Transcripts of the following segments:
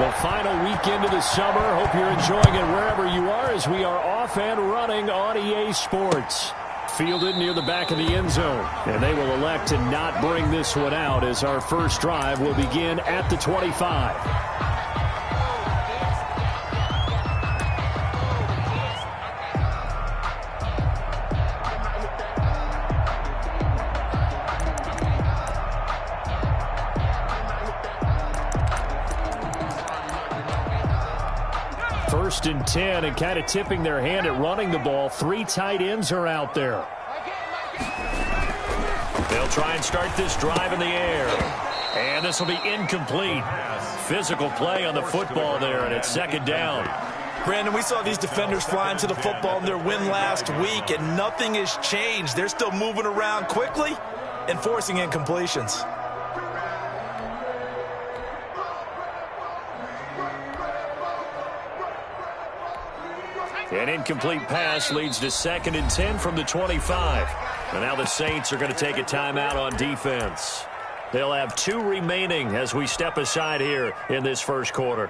The final weekend of the summer. Hope you're enjoying it wherever you are as we are off and running on EA Sports. Fielded near the back of the end zone. And they will elect to not bring this one out as our first drive will begin at the 25. First and 10, and kind of tipping their hand at running the ball. 3 tight ends are out there. They'll try and start this drive in the air. And this will be incomplete. Physical play on the football there, and it's second down. Brandon, we saw these defenders flying to the football in their win last week, and nothing has changed. They're still moving around quickly and forcing incompletions. An incomplete pass leads to second and 10 from the 25. And now the Saints are going to take a timeout on defense. They'll have 2 remaining as we step aside here in this first quarter.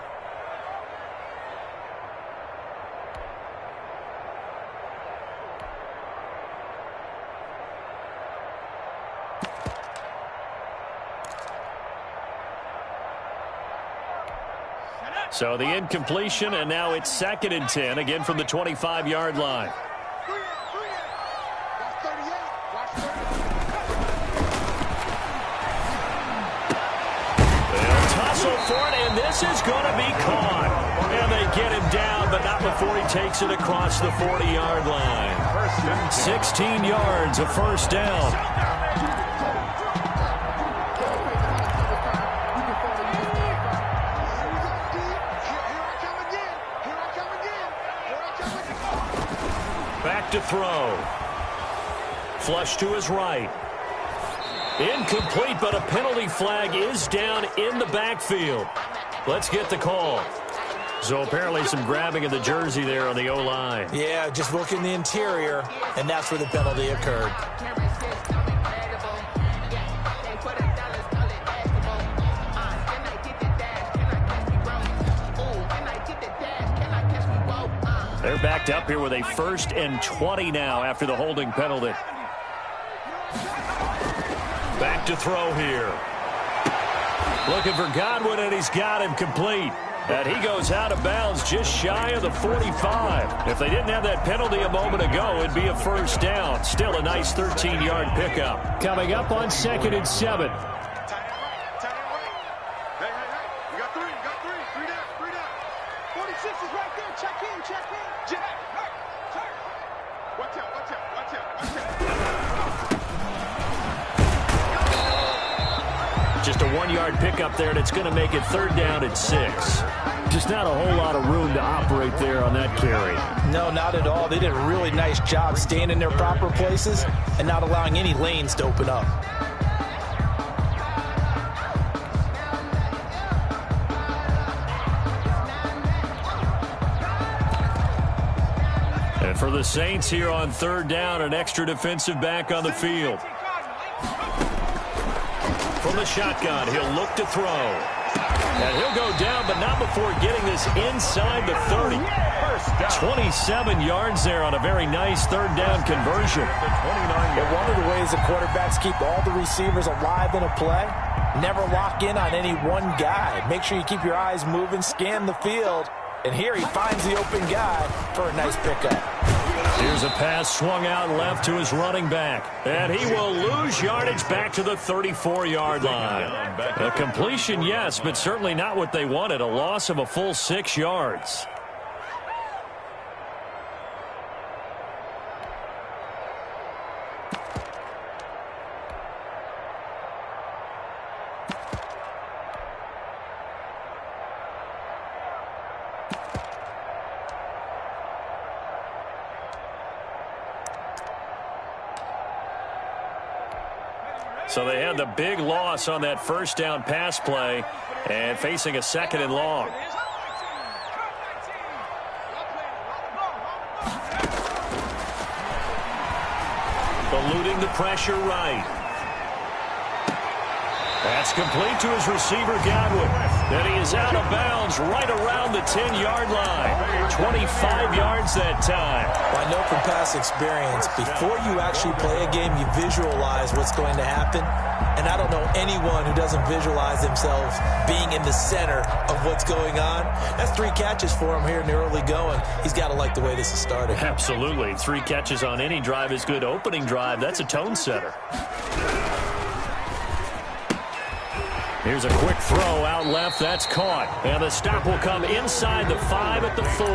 So the incompletion, and now it's second and 10, again from the 25-yard line. They'll tussle for it, and this is going to be caught. And they get him down, but not before he takes it across the 40-yard line. 16 yards, a first down. To throw. Flush to his right. Incomplete, but a penalty flag is down in the backfield. Let's get the call. So apparently some grabbing of the jersey there on the O-line. Yeah, just look in the interior, and that's where the penalty occurred. They're backed up here with a 1st and 20 now after the holding penalty. Back to throw here. Looking for Godwin, and he's got him complete. And he goes out of bounds just shy of the 45. If they didn't have that penalty a moment ago, it'd be a first down. Still a nice 13-yard pickup. Coming up on 2nd and 7. Just a 1-yard pickup there, and it's going to make it 3rd down and 6. Just not a whole lot of room to operate there on that carry. No, not at all. They did a really nice job staying in their proper places and not allowing any lanes to open up. And for the Saints here on 3rd down, an extra defensive back on the field. From the shotgun, he'll look to throw. And he'll go down, but not before getting this inside the 30. 27 yards there on a very nice 3rd down conversion. But one of the ways the quarterbacks keep all the receivers alive in a play, never lock in on any one guy. Make sure you keep your eyes moving, scan the field. And here he finds the open guy for a nice pickup. Here's a pass swung out left to his running back. And he will lose yardage back to the 34-yard line. A completion, yes, but certainly not what they wanted. A loss of a full 6 yards. So they had the big loss on that 1st down pass play and facing a 2nd and long. Eluding the pressure right. That's complete to his receiver, Godwin. And he is out of bounds right around the 10-yard line. 25 yards that time. Well, I know from past experience, before you actually play a game, you visualize what's going to happen. And I don't know anyone who doesn't visualize themselves being in the center of what's going on. That's 3 catches for him here in the early going. He's got to like the way this is starting. Absolutely. 3 catches on any drive is good. Opening drive, that's a tone setter. Here's a quick throw out left. That's caught. And the stop will come inside the 5 at the 4.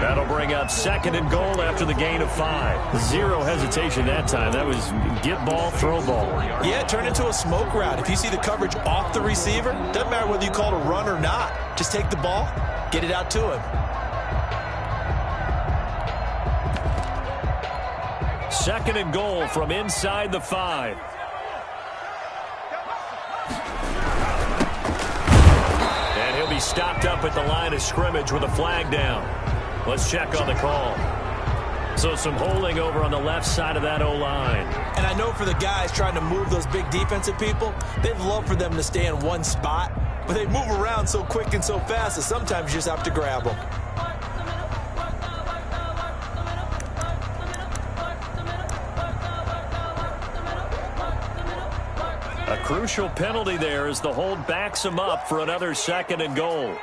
That'll bring up 2nd and goal after the gain of 5. 0 hesitation that time. That was get ball, throw ball. Yeah, it turned into a smoke route. If you see the coverage off the receiver, doesn't matter whether you call it a run or not. Just take the ball, get it out to him. 2nd and goal from inside the 5. Be stopped up at the line of scrimmage with a flag down. Let's check on the call. So some holding over on the left side of that O-line. And I know for the guys trying to move those big defensive people, they'd love for them to stay in one spot, but they move around so quick and so fast that sometimes you just have to grab them. A crucial penalty there as the hold backs him up for another 2nd and goal.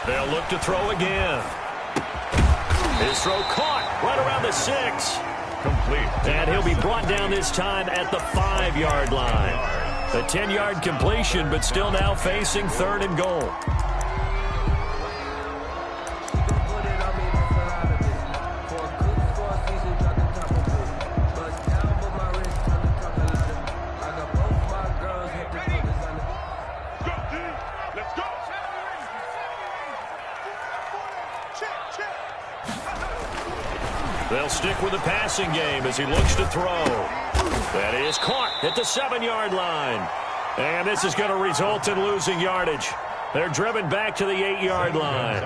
They'll look to throw again. His throw caught right around the 6. Complete. And he'll be brought down this time at the 5-yard line. A 10-yard completion, but still now facing 3rd and goal. They'll stick with the passing game as he looks to throw. That is caught at the 7-yard line. And this is going to result in losing yardage. They're driven back to the 8-yard line.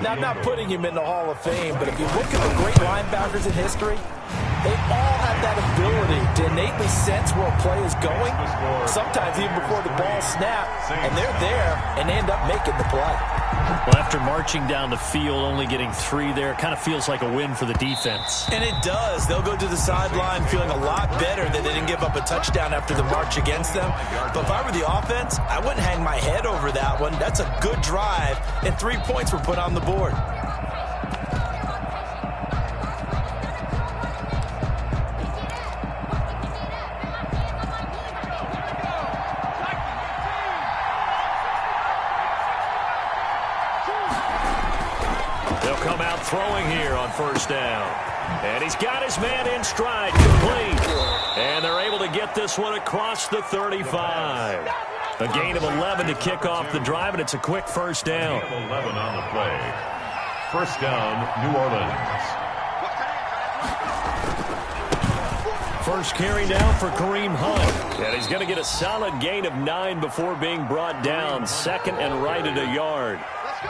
Now, I'm not putting him in the Hall of Fame, but if you look at the great linebackers in history, they all have that ability to innately sense where a play is going, sometimes even before the ball snaps, and they're there, and they end up making the play. Well, after marching down the field, only getting 3 there, kind of feels like a win for the defense. And it does. They'll go to the sideline feeling a lot better that they didn't give up a touchdown after the march against them. But if I were the offense, I wouldn't hang my head over that one. That's a good drive, and 3 points were put on the board. Throwing here on 1st down. And he's got his man in stride, complete. And they're able to get this one across the 35. A gain of 11 to kick off the drive, and it's a quick 1st down. 11 on the play. 1st down, New Orleans. First carry now for Kareem Hunt. And he's going to get a solid gain of 9 before being brought down. 2nd and right at a yard.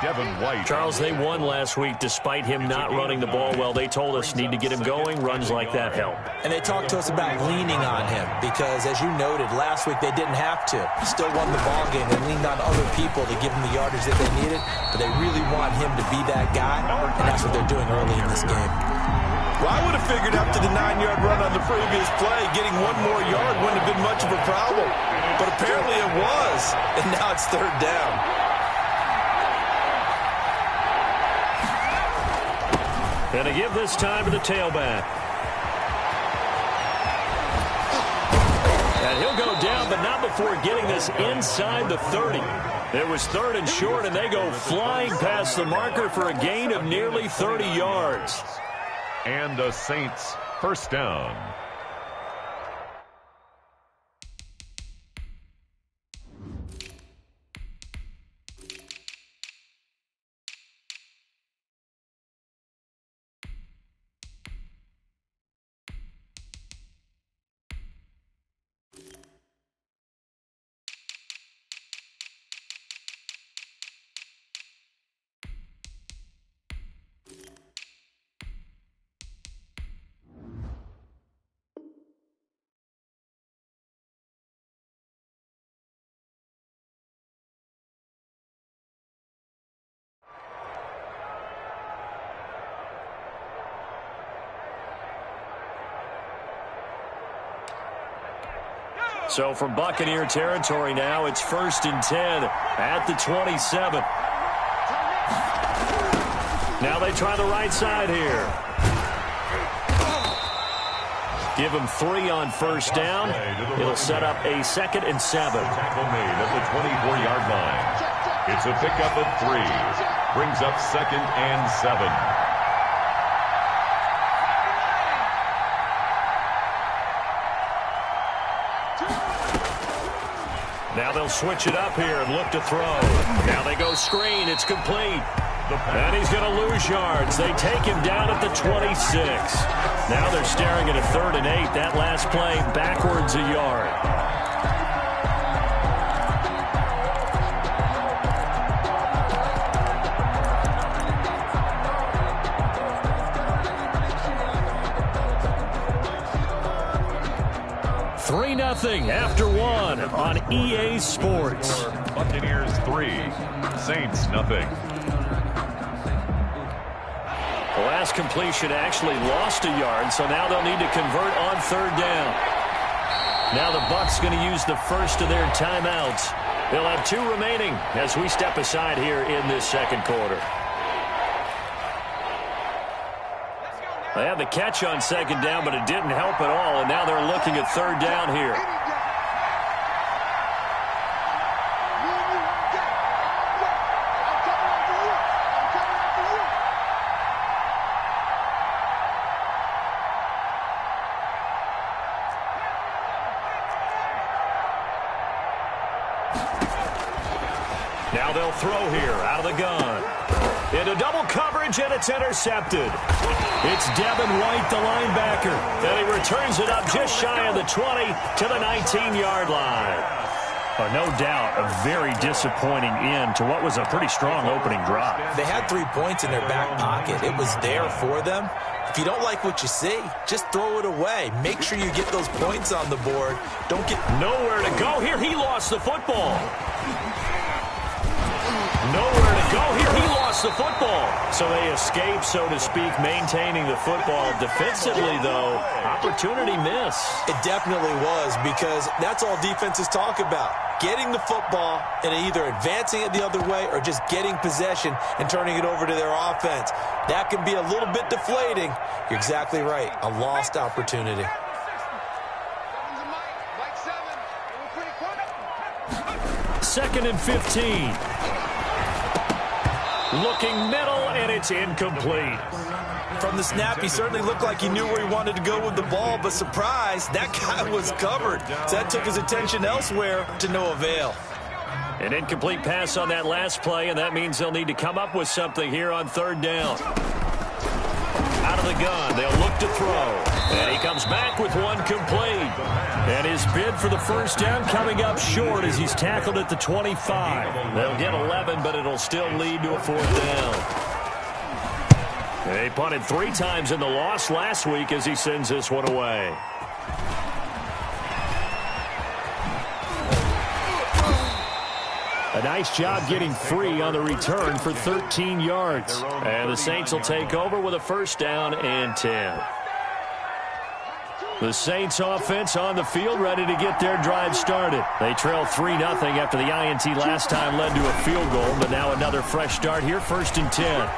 Devin White. Charles, they won last week despite him not running the ball well. They told us need to get him going. Runs like that help. And they talked to us about leaning on him because, as you noted, last week they didn't have to. Still won the ball game. They leaned on other people to give him the yardage that they needed, but they really want him to be that guy, and that's what they're doing early in this game. Well, I would have figured after the 9-yard run on the previous play, getting 1 more yard wouldn't have been much of a problem. But apparently it was, and now it's 3rd down. And to give this time to the tailback. And he'll go down, but not before getting this inside the 30. It was 3rd and short, and they go flying past the marker for a gain of nearly 30 yards. And the Saints 1st down. So from Buccaneer territory now, it's 1st and 10 at the 27. Now they try the right side here. Give him 3 on 1st down. It'll set up a 2nd and 7. Tackle made at the 24-yard line. It's a pickup of 3. Brings up 2nd and 7. Now they'll switch it up here and look to throw. Now they go screen. It's complete. And he's going to lose yards. They take him down at the 26. Now they're staring at a 3rd and 8. That last play backwards a yard. After 1 on EA Sports. Buccaneers 3, Saints nothing. The last completion actually lost a yard, so now they'll need to convert on 3rd down. Now the Bucs going to use the first of their timeouts. They'll have 2 remaining as we step aside here in this 2nd quarter. They had the catch on 2nd down, but it didn't help at all, and now they're looking at 3rd down here. Now they'll throw here out of the gun. Into double coverage, and it's intercepted. It's Devin White, the linebacker. And he returns it up just shy of the 20 to the 19-yard line. No doubt a very disappointing end to what was a pretty strong opening drive. They had 3 points in their back pocket. It was there for them. If you don't like what you see, just throw it away. Make sure you get those points on the board. Don't get nowhere to go here. He lost the football. Nowhere to go here. He lost the football. So they escape, so to speak, maintaining the football. Defensively, though, opportunity miss. It definitely was, because that's all defenses talk about. Getting the football and either advancing it the other way or just getting possession and turning it over to their offense. That can be a little bit deflating. You're exactly right. A lost opportunity. 2nd and 15. Looking middle, and it's incomplete. From the snap, he certainly looked like he knew where he wanted to go with the ball, but surprise, that guy was covered. So that took his attention elsewhere to no avail. An incomplete pass on that last play, and that means they'll need to come up with something here on 3rd down. Out of the gun, they'll look to throw. And he comes back with one complete. And his bid for the 1st down coming up short as he's tackled at the 25. They'll get 11, but it'll still lead to a 4th down. They punted 3 times in the loss last week as he sends this one away. A nice job getting free on the return for 13 yards. And the Saints will take over with a 1st down and 10. The Saints offense on the field ready to get their drive started. They trail 3-0 after the INT last time led to a field goal, but now another fresh start here, 1st and 10.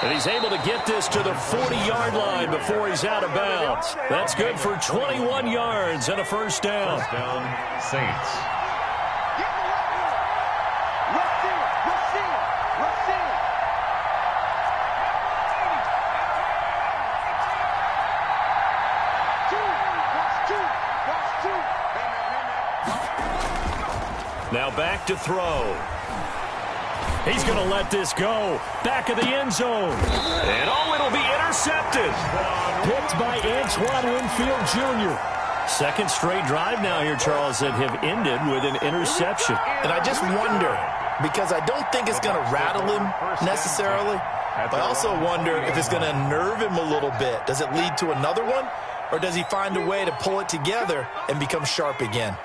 And he's able to get this to the 40-yard line before he's out of bounds. That's good for 21 yards and a 1st down. 1st down, Saints. Now back to throw. He's going to let this go. Back of the end zone. And it'll be intercepted. Picked by Antoine Winfield Jr. 2nd straight drive now here, Charles, that have ended with an interception. And I just wonder, because I don't think it's going to rattle him necessarily, but I also wonder if it's going to nerve him a little bit. Does it lead to another one? Or does he find a way to pull it together and become sharp again?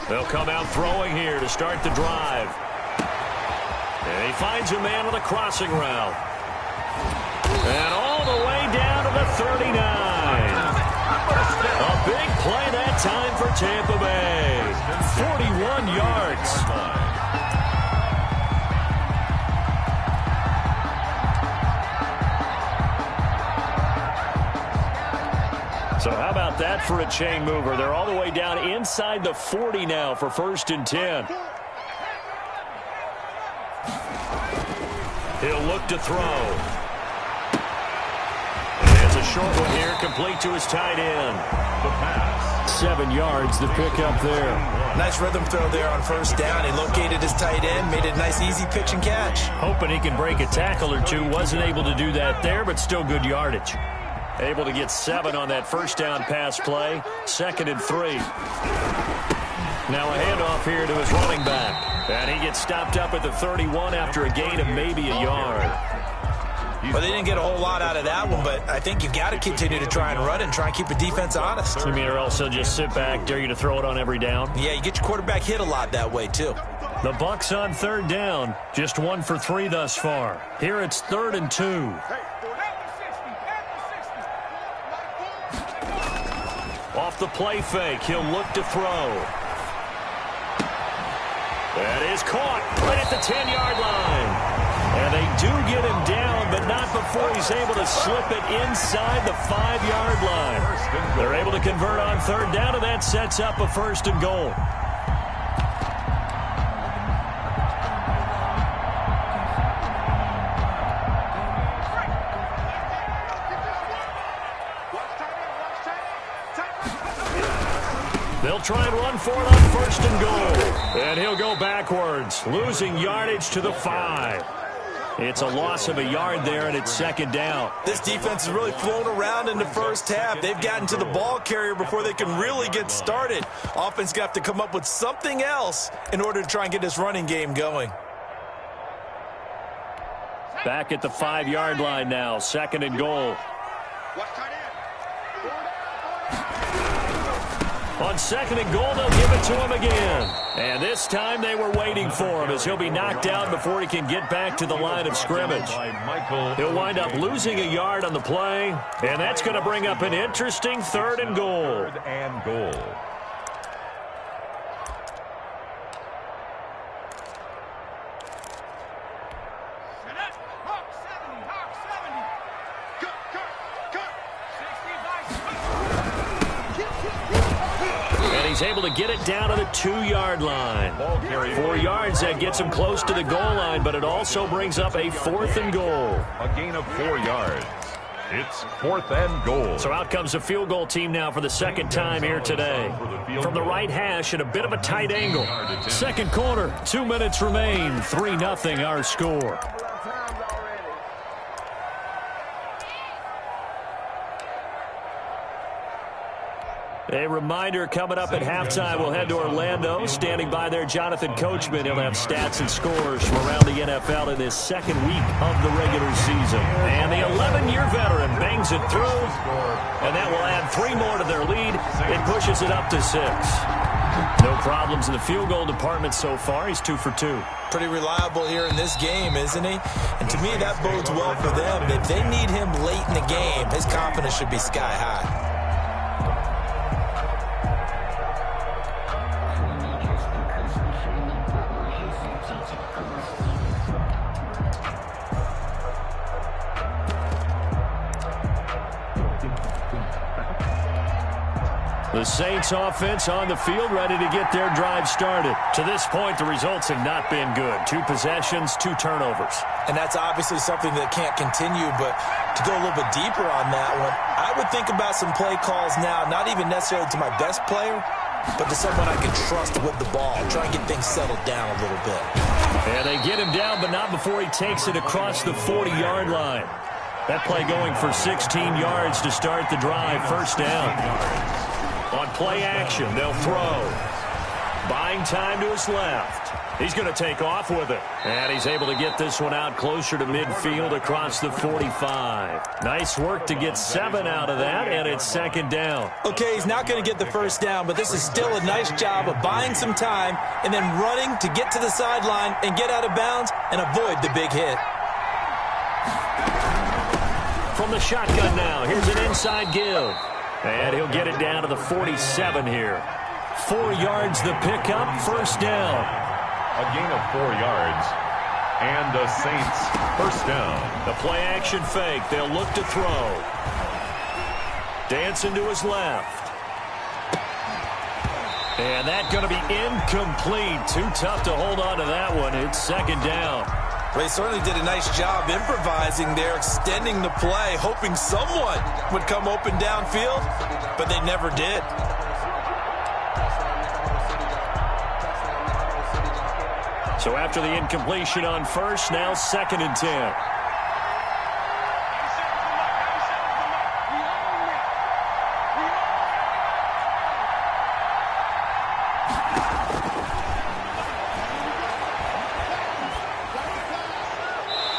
They'll come out throwing here to start the drive. And he finds a man on the crossing route. And all the way down to the 39. A big for Tampa Bay. 41 yards. So how about that for a chain mover? They're all the way down inside the 40 now for 1st and 10. He'll look to throw. And it's a short one here, complete to his tight end. The pass. 7 yards, the pickup there. Nice rhythm throw there on 1st down. He located his tight end, made it a nice easy pitch and catch. Hoping he can break a tackle or two. Wasn't able to do that there, but still good yardage. Able to get 7 on that 1st down pass play. 2nd and 3. Now a handoff here to his running back. And he gets stopped up at the 31 after a gain of maybe a yard. Well, they didn't get a whole lot out of that one, but I think you've got to continue to try and run and try and keep the defense honest. You mean, or else they'll just sit back, dare you to throw it on every down? Yeah, you get your quarterback hit a lot that way, too. The Bucs on 3rd down. Just 1 for 3 thus far. Here it's 3rd and 2. Off the play fake, he'll look to throw. That is caught right at the 10-yard line. And they do get him down, but not before he's able to slip it inside the 5-yard line. They're able to convert on 3rd down, and that sets up a 1st and goal. They'll try and run for it on 1st and goal. And he'll go backwards, losing yardage to the 5. It's a loss of a yard there, and it's 2nd down. This defense has really flown around in the 1st half. They've gotten to the ball carrier before they can really get started. Offense going to have to come up with something else in order to try and get this running game going. Back at the 5-yard line now, 2nd and goal. On 2nd and goal, they'll give it to him again. And this time they were waiting for him as he'll be knocked down before he can get back to the line of scrimmage. He'll wind up losing a yard on the play, and that's going to bring up an interesting 3rd and goal. 3rd and goal. He's able to get it down to the 2-yard line. 4 yards, that gets him close to the goal line, but it also brings up a 4th and goal. A gain of 4 yards. It's 4th and goal. So out comes the field goal team now for the 2nd time here today. From the right hash at a bit of a tight angle. 2nd quarter, 2 minutes remain. 3-0 our score. A reminder coming up at halftime, we'll head to Orlando. Standing by there, Jonathan Coachman. He'll have stats and scores from around the NFL in this 2nd week of the regular season. And the 11-year veteran bangs it through, and that will add 3 more to their lead. It pushes it up to 6. No problems in the field goal department so far. He's 2 for 2. Pretty reliable here in this game, isn't he? And to me, that bodes well for them. If they need him late in the game, his confidence should be sky high. The Saints offense on the field, ready to get their drive started. To this point, the results have not been good. 2 possessions, 2 turnovers. And that's obviously something that can't continue, but to go a little bit deeper on that one, I would think about some play calls now, not even necessarily to my best player, but to someone I can trust with the ball. Try and get things settled down a little bit. And they get him down, but not before he takes it across the 40-yard line. That play going for 16 yards to start the drive, 1st down. On play action, they'll throw. Buying time to his left. He's going to take off with it. And he's able to get this one out closer to midfield across the 45. Nice work to get 7 out of that, and it's 2nd down. Okay, he's not going to get the 1st down, but this is still a nice job of buying some time and then running to get to the sideline and get out of bounds and avoid the big hit. From the shotgun now, here's an inside give. And he'll get it down to the 47 here. 4 yards the pickup, first down. A gain of 4 yards. And the Saints first down. The play action fake. They'll look to throw. Dancing to his left. And that's going to be incomplete. Too tough to hold on to that one. It's second down. Well, he certainly did a nice job improvising there, extending the play, hoping someone would come open downfield, but they never did. So after the incompletion on first, now 2nd and 10.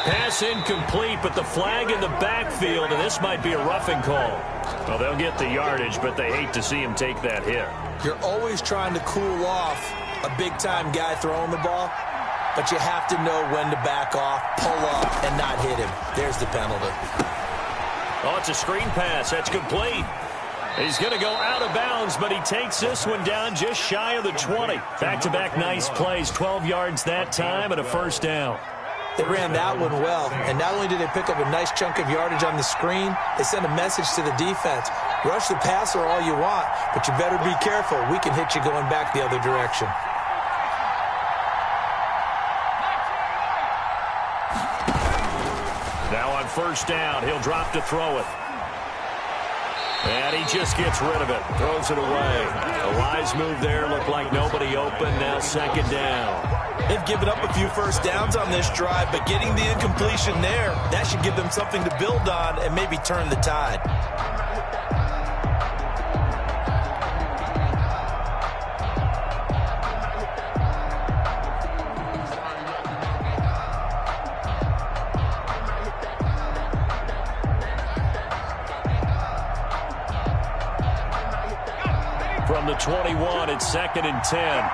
Pass incomplete, but the flag in the backfield, and this might be a roughing call. Well, they'll get the yardage, but they hate to see him take that hit. You're always trying to cool off a big-time guy throwing the ball, but you have to know when to back off, pull up, and not hit him. There's the penalty. Oh, it's a screen pass. That's complete. He's going to go out of bounds, but he takes this one down just shy of the 20. Back-to-back nice plays, 12 yards that time and a first down. They ran that one well, and not only did they pick up a nice chunk of yardage on the screen, they sent a message to the defense. Rush the passer all you want, but you better be careful. We can hit you going back the other direction. Now on first down, he'll drop to throw it. And he just gets rid of it, throws it away. A wise move there, looked like nobody open, now second down. They've given up a few first downs on this drive, but getting the incompletion there, that should give them something to build on and maybe turn the tide. From the 21, it's 2nd and 10.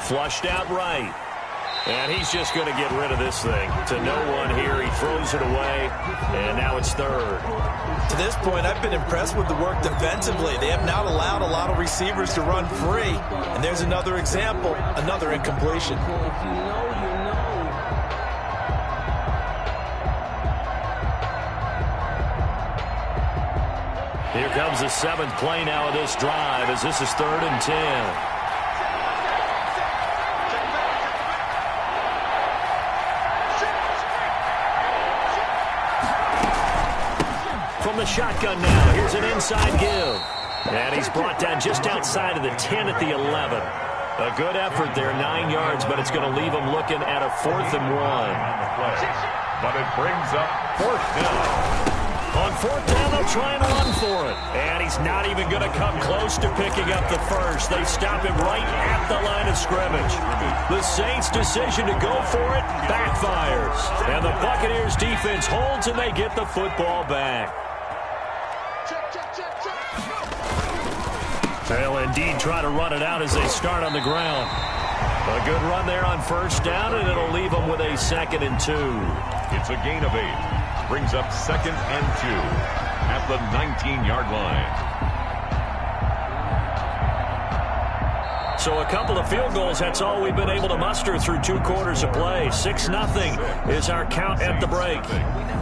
Flushed out right. And he's just going to get rid of this thing. To no one here. He throws it away. And now it's 3rd. To this point, I've been impressed with the work defensively. They have not allowed a lot of receivers to run free. And there's another example, another incompletion. Here comes the 7th play now of this drive as this is 3rd and 10. From the shotgun now, here's an inside give. And he's brought down just outside of the 10 at the 11. A good effort there, 9 yards, but it's going to leave him looking at a 4th and 1. But it brings up 4th down. On 4th down, they'll try and run for it. And he's not even going to come close to picking up the first. They stop him right at the line of scrimmage. The Saints' decision to go for it backfires. And the Buccaneers' defense holds, and they get the football back. They'll indeed try to run it out as they start on the ground. A good run there on first down, and it'll leave them with a 2nd and 2. It's a gain of 8. Brings up 2nd and 2 at the 19-yard line. So a couple of field goals, that's all we've been able to muster through 2 quarters of play. 6-0 is our count at the break.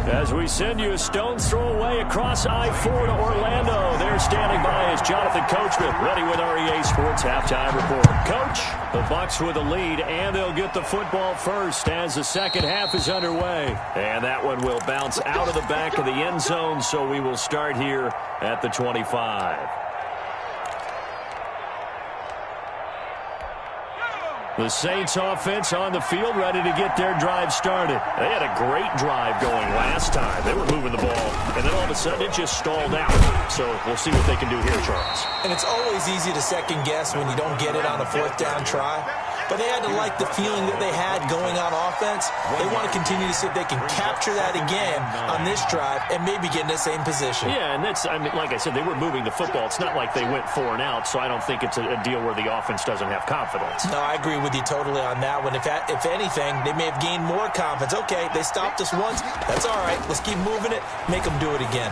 As we send you a stone's throw away across I-4 to Orlando. There standing by is Jonathan Coachman, ready with REA Sports Halftime Report. Coach, the Bucs with a lead, and they'll get the football first as the second half is underway. And that one will bounce out of the back of the end zone, so we will start here at the 25. The Saints offense on the field, ready to get their drive started. They had a great drive going last time. They were moving the ball, and then all of a sudden it just stalled out. So we'll see what they can do here, Charles. And it's always easy to second guess when you don't get it on a 4th down try. but they had to like the feeling that they had going on offense. They want to continue to see if they can capture that again on this drive and maybe get in the same position. Yeah, and that's, I mean, like I said, they were moving the football. It's not like they went 4 and out, so I don't think it's a deal where the offense doesn't have confidence. No, I agree with you totally on that one. If anything, they may have gained more confidence. Okay, they stopped us once. That's all right. Let's keep moving it. Make them do it again.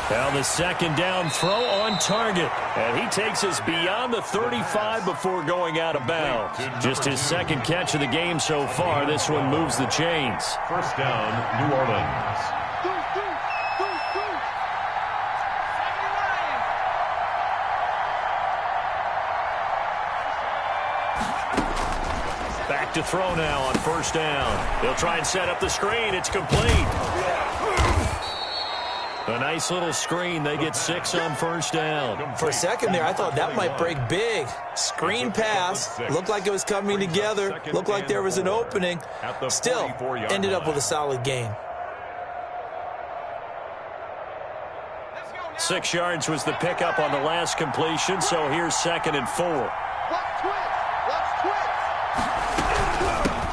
Now the second down throw on target. And he takes us beyond the 35 before going out of bounds. Just his second catch of the game so far. This one moves the chains. First down, New Orleans. Back to throw now on first down. He'll try and set up the screen. It's complete. A nice little screen. They get 6 on first down. For a second there, I thought that might break big. Screen pass. Looked like it was coming together. Looked like there was an opening. Still, ended up with a solid gain. 6 yards was the pickup on the last completion, so here's 2nd and 4.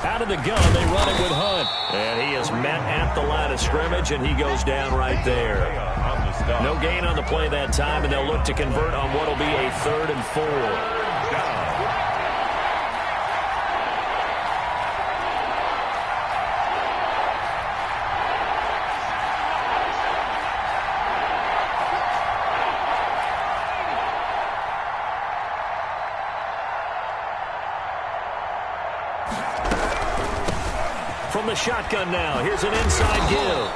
Out of the gun, they run it with Hunt. And he is met at the line of scrimmage, and he goes down right there. No gain on the play that time, and they'll look to convert on what will be a 3rd and 4. From the shotgun now, here's an inside give.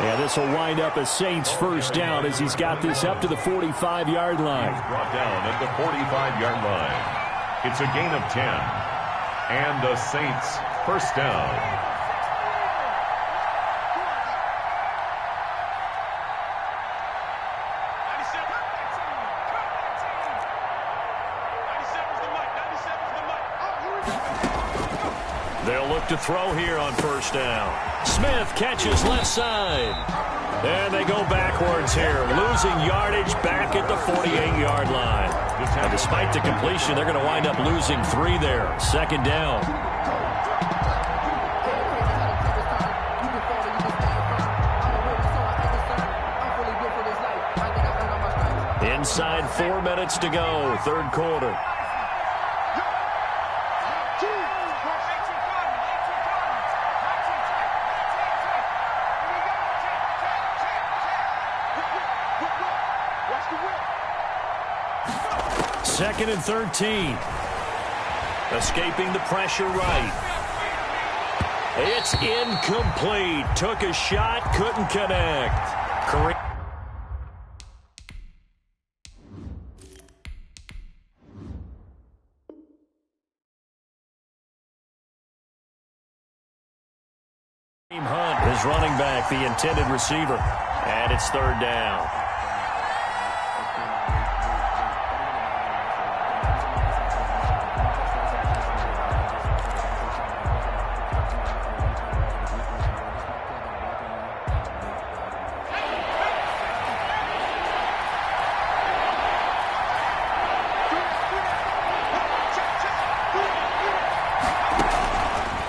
Yeah, this will wind up a Saints first down as he's got this up to the 45-yard line. He's brought down at the 45-yard line. It's a gain of 10. And the Saints first down. They'll look to throw here on first down. Smith catches left side. And they go backwards here, losing yardage back at the 48-yard line. And despite the completion, they're going to wind up losing 3 there. 2nd down. Inside 4 minutes to go, 3rd quarter. Second and 13. Escaping the pressure right. It's incomplete. Took a shot, couldn't connect. Kareem Hunt is running back, the intended receiver. And it's 3rd down.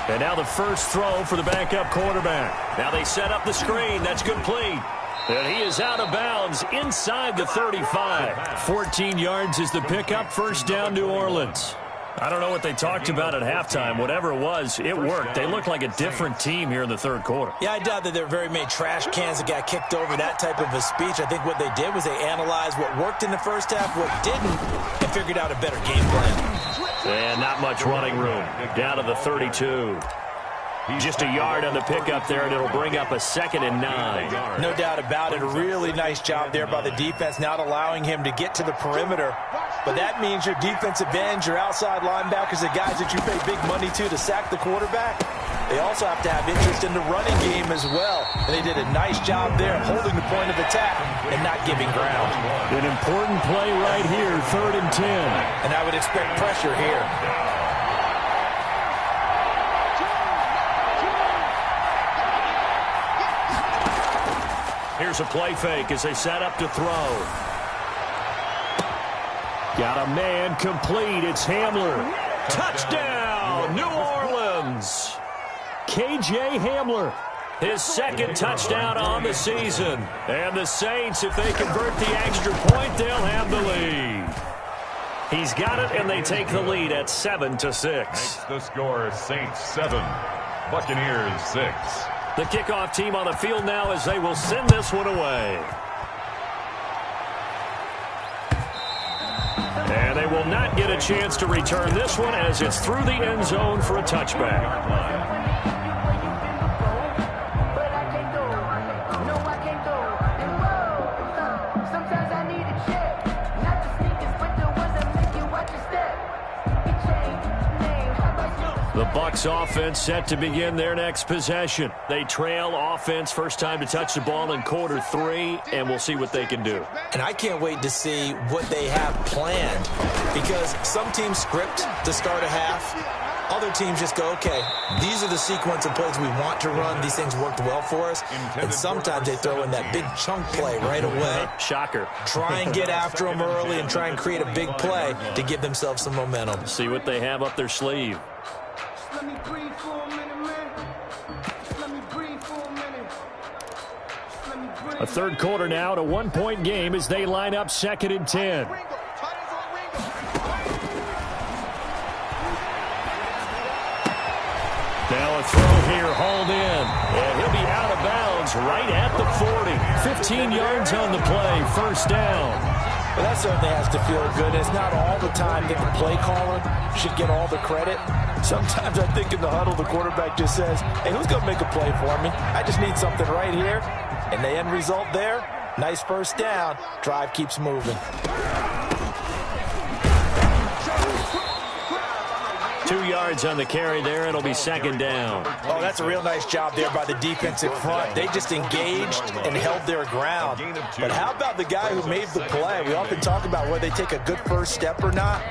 And now the first throw for the backup quarterback. Now they set up the screen. That's complete. And he is out of bounds inside the 35. 14 yards is the pickup. First down, New Orleans. I don't know what they talked about at halftime. Whatever it was, it worked. They look like a different team here in the 3rd quarter. Yeah, I doubt that there were very many trash cans that got kicked over, that type of a speech. I think what they did was they analyzed what worked in the first half, what didn't, and figured out a better game plan. And not much running room. Down to the 32. Just a yard on the pickup there, and it'll bring up a 2nd and 9. No doubt about it. A really nice job there by the defense, not allowing him to get to the perimeter. But that means your defensive ends, your outside linebackers, the guys that you pay big money to sack the quarterback, they also have to have interest in the running game as well. And they did a nice job there holding the point of attack and not giving ground. An important play right here, 3rd and 10. And I would expect pressure here. Here's a play fake as they set up to throw. Got a man complete. It's Hamler. Touchdown, New Orleans. KJ Hamler, his second touchdown on the season. And the Saints, if they convert the extra point, they'll have the lead. He's got it, and they take the lead at 7-6. Makes the score Saints 7, Buccaneers 6. The kickoff team on the field now as they will send this one away. And they will not get a chance to return this one as it's through the end zone for a touchback. The Bucs offense set to begin their next possession. They trail offense first time to touch the ball in quarter 3, and we'll see what they can do. And I can't wait to see what they have planned, because some teams script to start a half. Other teams just go, okay, these are the sequence of plays we want to run. These things worked well for us. And sometimes they throw in that big chunk play right away. Shocker. Try and get after them early and try and create a big play to give themselves some momentum. See what they have up their sleeve. Let me breathe for a minute, man. Let me breathe for a minute. Let me breathe. A third quarter now, at a 1-point game as they line up 2nd and 10. Now a throw here, hauled in. And he'll be out of bounds right at the 40. 15 yards on the play, first down. Well, that certainly has to feel good. It's not all the time that the play caller should get all the credit. Sometimes I think in the huddle, the quarterback just says, hey, who's going to make a play for me? I just need something right here. And the end result there, nice first down. Drive keeps moving. 2 yards on the carry there. It'll be second down. Oh, that's a real nice job there by the defensive front. They just engaged and held their ground. But how about the guy who made the play? We often talk about whether they take a good first step or not.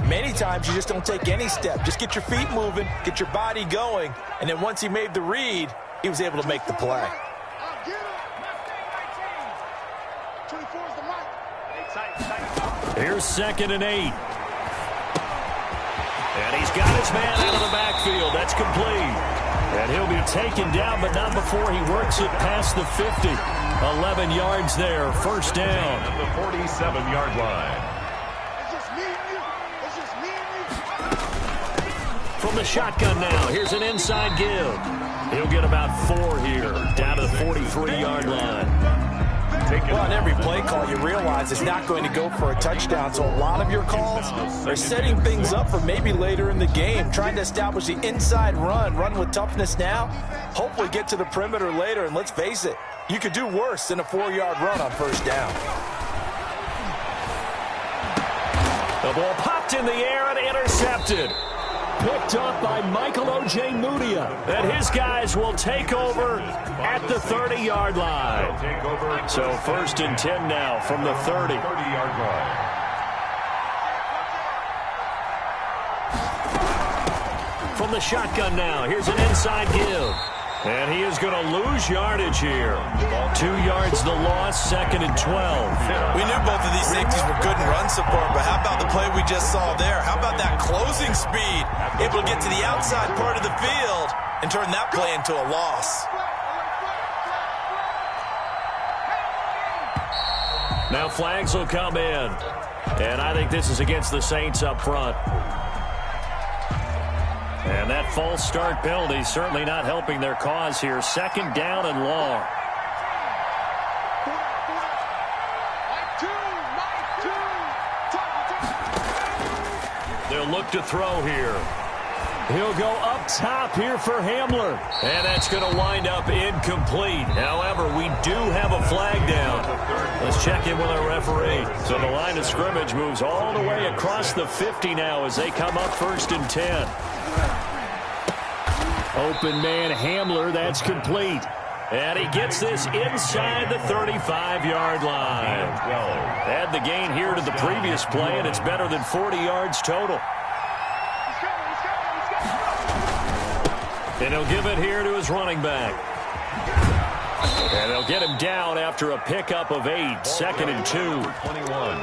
Many times you just don't take any step. Just get your feet moving, get your body going, and then once he made the read, he was able to make the play. Here's 2nd and 8. And he's got his man out of the backfield. That's complete. And he'll be taken down, but not before he works it past the 50. 11 yards there, first down. At the 47-yard line. From the shotgun now, here's an inside give. He'll get about 4 here, down to the 43-yard line. Well, on every play call, you realize it's not going to go for a touchdown, so a lot of your calls are setting things up for maybe later in the game, trying to establish the inside run with toughness now, hopefully get to the perimeter later, and let's face it, you could do worse than a 4-yard run on first down. The ball popped in the air and intercepted. Picked up by Michael Ojemudia. And his guys will take over at the 30-yard line. So 1st and 10 now from the 30. 30-yard line. From the shotgun now, here's an inside give. And he is going to lose yardage here. 2 yards the loss, 2nd and 12. We knew both of these safeties were good in run support, but how about the play we just saw there? How about that closing speed? Able to get to the outside part of the field and turn that play into a loss. Now flags will come in. And I think this is against the Saints up front. And that false start penalty certainly not helping their cause here. 2nd down and long. They'll look to throw here. He'll go up top here for Hamler. And that's going to wind up incomplete. However, we do have a flag down. Let's check in with our referee. So the line of scrimmage moves all the way across the 50 now as they come up 1st and 10. Open man Hamler, that's complete. And he gets this inside the 35-yard line. Add the gain here to the previous play, and it's better than 40 yards total. And he'll give it here to his running back. And they'll get him down after a pickup of 8, 2nd and 2.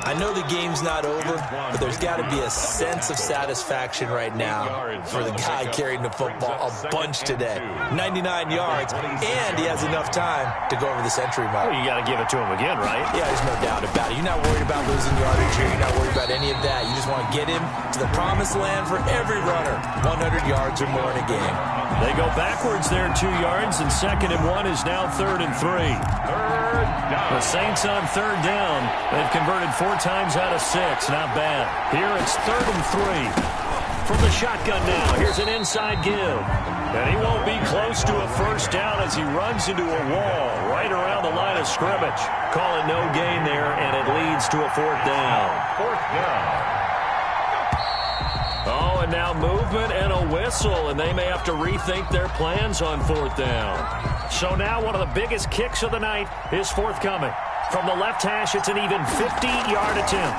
I know the game's not over, but there's got to be a sense of satisfaction right now for the guy carrying the football a bunch today. 99 yards, and he has enough time to go over the century mark. Well, you got to give it to him again, right? Yeah, there's no doubt about it. You're not worried about losing yardage here. You're not worried about any of that. You just want to get him to the promised land for every runner. 100 yards or more in a game. They go backwards there 2 yards, and 2nd and 1 is now 3rd and 3. Third down. The Saints on 3rd down. They've converted 4 times out of 6. Not bad. Here it's 3rd and 3. From the shotgun now, here's an inside give. And he won't be close to a first down as he runs into a wall right around the line of scrimmage. Call it no gain there, and it leads to a 4th down. 4th down. Oh, and now movement and a whistle, and they may have to rethink their plans on 4th down. So now one of the biggest kicks of the night is forthcoming. From the left hash, it's an even 50-yard attempt.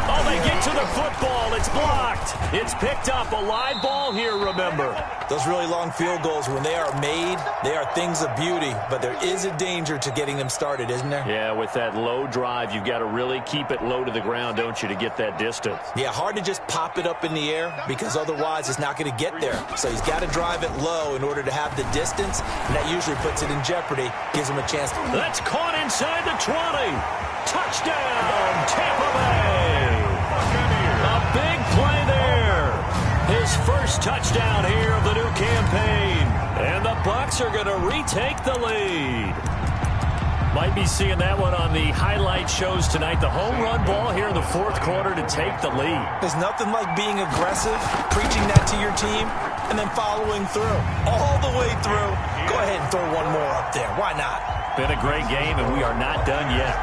Oh, they get to the football. It's blocked. It's picked up. A live ball here, remember. Those really long field goals, when they are made, they are things of beauty, but there is a danger to getting them started, isn't there? Yeah, with that low drive, you've got to really keep it low to the ground, don't you, to get that distance. Yeah, hard to just pop it up in the air because otherwise it's not going to get there. So he's got to drive it low in order to have the distance, and that usually puts it in jeopardy, gives him a chance. That's caught inside the 20. Touchdown, Tampa Bay. A big play there. His first touchdown here of the new campaign. And the Bucs are going to retake the lead. Might be seeing that one on the highlight shows tonight. The home run ball here in the 4th quarter to take the lead. There's nothing like being aggressive, preaching that to your team, and then following through. All the way through. Go ahead and throw one more up there. Why not? Been a great game, and we are not done yet.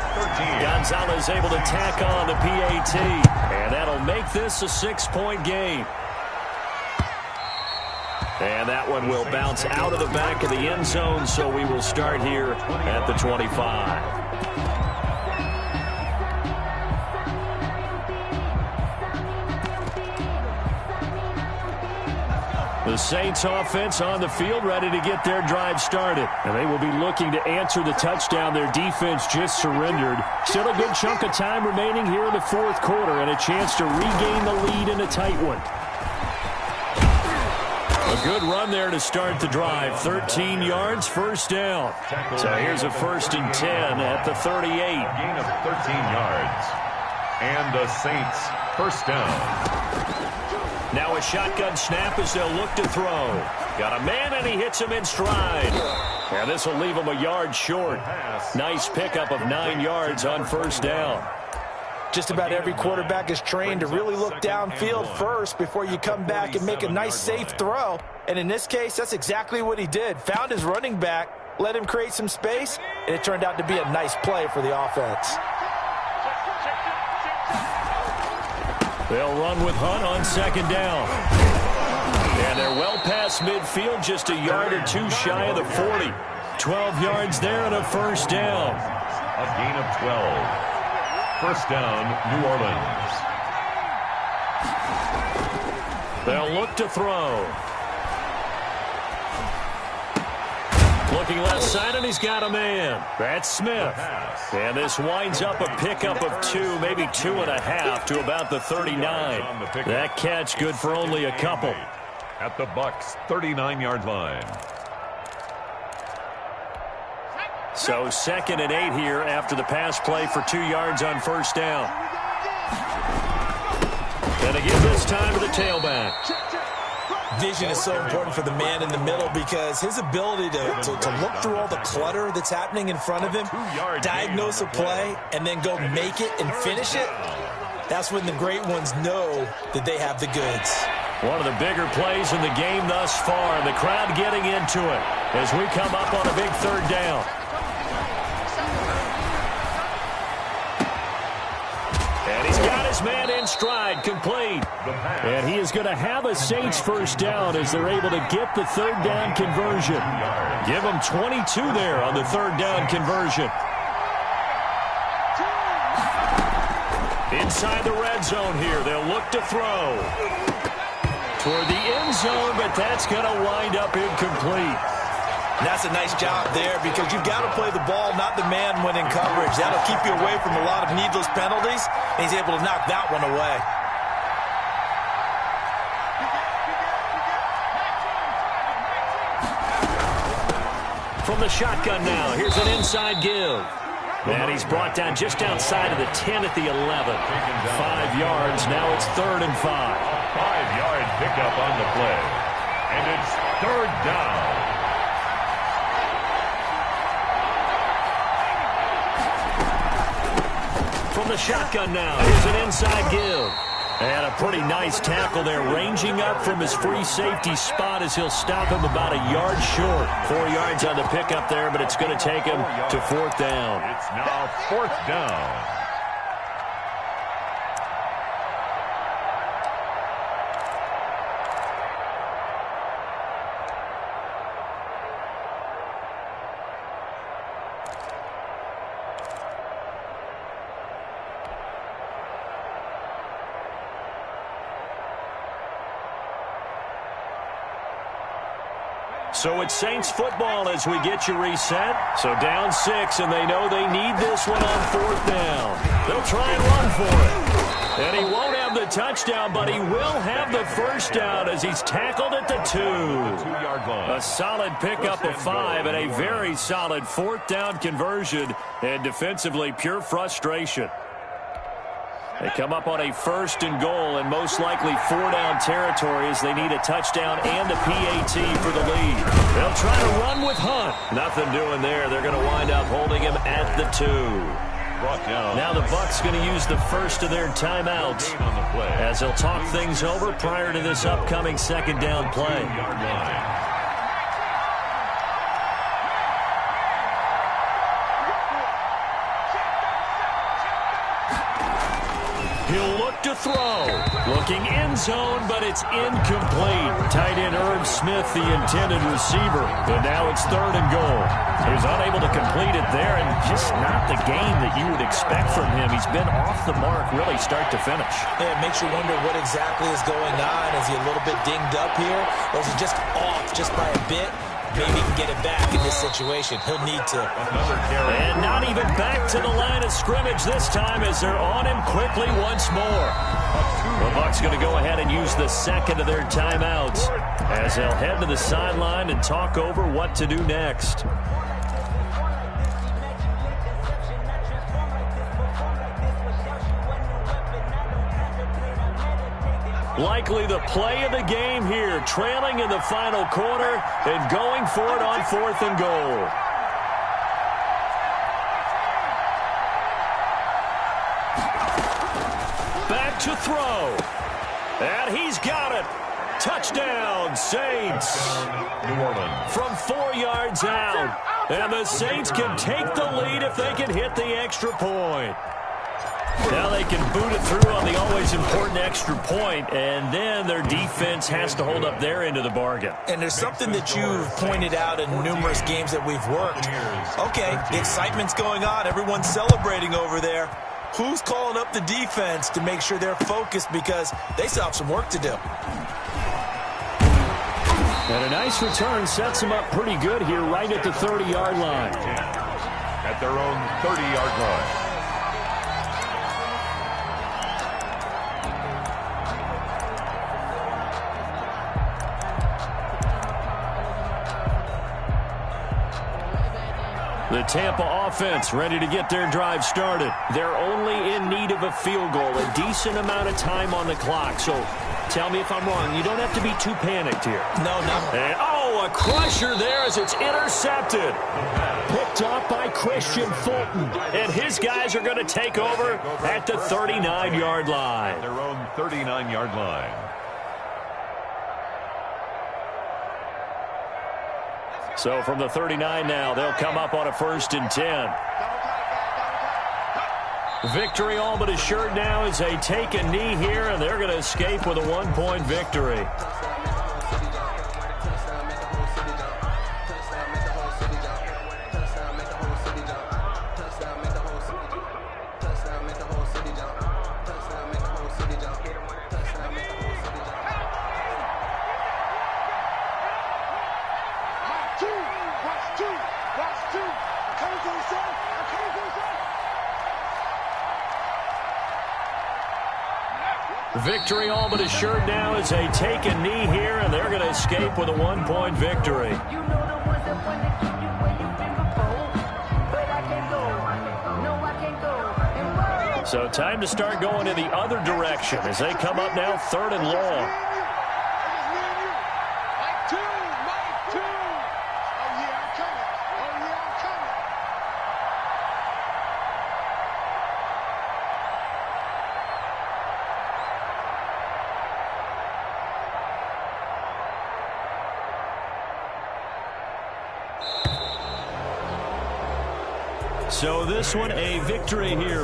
Gonzalez able to tack on the PAT, and that'll make this a 6-point game. And that one will bounce out of the back of the end zone, so we will start here at the 25. The Saints offense on the field, ready to get their drive started. And they will be looking to answer the touchdown their defense just surrendered. Still a good chunk of time remaining here in the 4th quarter and a chance to regain the lead in a tight one. A good run there to start the drive. 13 yards, first down. So here's a 1st and 10 at the 38. Gain of 13 yards. And the Saints first down. Now a shotgun snap as they'll look to throw. Got a man, and he hits him in stride. And this will leave him a yard short. Nice pickup of 9 yards on first down. Just about every quarterback is trained to really look downfield first before you come back and make a nice, safe throw. And in this case, that's exactly what he did. Found his running back, let him create some space, and it turned out to be a nice play for the offense. They'll run with Hunt on 2nd down. And they're well past midfield, just a yard or 2 shy of the 40. 12 yards there and a first down. A gain of 12. First down, New Orleans. They'll look to throw. Looking left side, and he's got a man. That's Smith. And this winds up a pickup of 2, maybe 2.5 to about the 39. That catch good for only a couple. At the Bucs' 39-yard line. So 2nd and 8 here after the pass play for 2 yards on first down. And again this time to the tailback. Vision is so important for the man in the middle because his ability to look through all the clutter that's happening in front of him, diagnose a play, and then go make it and finish it, that's when the great ones know that they have the goods. One of the bigger plays in the game thus far, and the crowd getting into it as we come up on a big 3rd down. And he's got his man in stride, complete. And he is going to have a Saints first down as they're able to get the 3rd down conversion. Give them 22 there on the 3rd down conversion. Inside the red zone here, they'll look to throw. Toward the end zone, but that's going to wind up incomplete. And that's a nice job there because you've got to play the ball, not the man when in coverage. That'll keep you away from a lot of needless penalties, and he's able to knock that one away. From the shotgun now, here's an inside give. And he's brought down just outside of the 10 at the 11. 5 yards, now it's 3rd and 5. 5-yard pickup on the play. And it's 3rd down. From the shotgun now, here's an inside give. And a pretty nice tackle there, ranging up from his free safety spot as he'll stop him about a yard short. 4 yards on the pickup there, but it's going to take him to 4th down. It's now 4th down. So it's Saints football as we get you reset. So down 6, and they know they need this one on 4th down. They'll try and run for it. And he won't have the touchdown, but he will have the 1st down as he's tackled at the 2. A solid pickup of 5 and a very solid 4th down conversion. And defensively, pure frustration. They come up on a 1st and goal and most likely 4-down territory as they need a touchdown and a PAT for the lead. They'll try to run with Hunt. Nothing doing there. They're going to wind up holding him at the 2. Now the Bucs going to use the first of their timeouts as they'll talk things over prior to this upcoming 2nd down play. He'll look to throw. Looking end zone, but it's incomplete. Tight end Irv Smith, the intended receiver. But now it's 3rd and goal. He was unable to complete it there, and just not the game that you would expect from him. He's been off the mark really start to finish. Yeah, it makes you wonder what exactly is going on. Is he a little bit dinged up here? Or is he just off just by a bit? Maybe he can get it back in this situation. He'll need to. And not even back to the line of scrimmage this time as they're on him quickly once more. The Bucs going to go ahead and use the 2nd of their timeouts as they'll head to the sideline and talk over what to do next. Likely the play of the game here, trailing in the final quarter and going for it on 4th and goal. Back to throw. And he's got it. Touchdown, Saints. New Orleans. From 4 yards out. And the Saints can take the lead if they can hit the extra point. Now they can boot it through on the always important extra point, and then their defense has to hold up their end of the bargain. And there's something that you've pointed out in numerous games that we've worked. Okay, the excitement's going on. Everyone's celebrating over there. Who's calling up the defense to make sure they're focused because they still have some work to do? And a nice return sets them up pretty good here right at the 30-yard line. At their own 30-yard line. The Tampa offense ready to get their drive started. They're only in need of a field goal, a decent amount of time on the clock. So tell me if I'm wrong. You don't have to be too panicked here. No. And, a crusher there as it's intercepted. Picked off by Christian Fulton. And his guys are going to take over at the 39-yard line. Their own 39-yard line. So from the 39 now, they'll come up on a 1st and 10. Victory all but assured now as they take a knee here, and they're going to escape with a 1-point victory. Victory all but assured now as they take a knee here, and they're going to escape with a 1-point victory. You know the ones that want to keep you where you've been before. But I can't go. No, I can't go. And So time to start going in the other direction as they come up now 3rd and long. So this one a victory here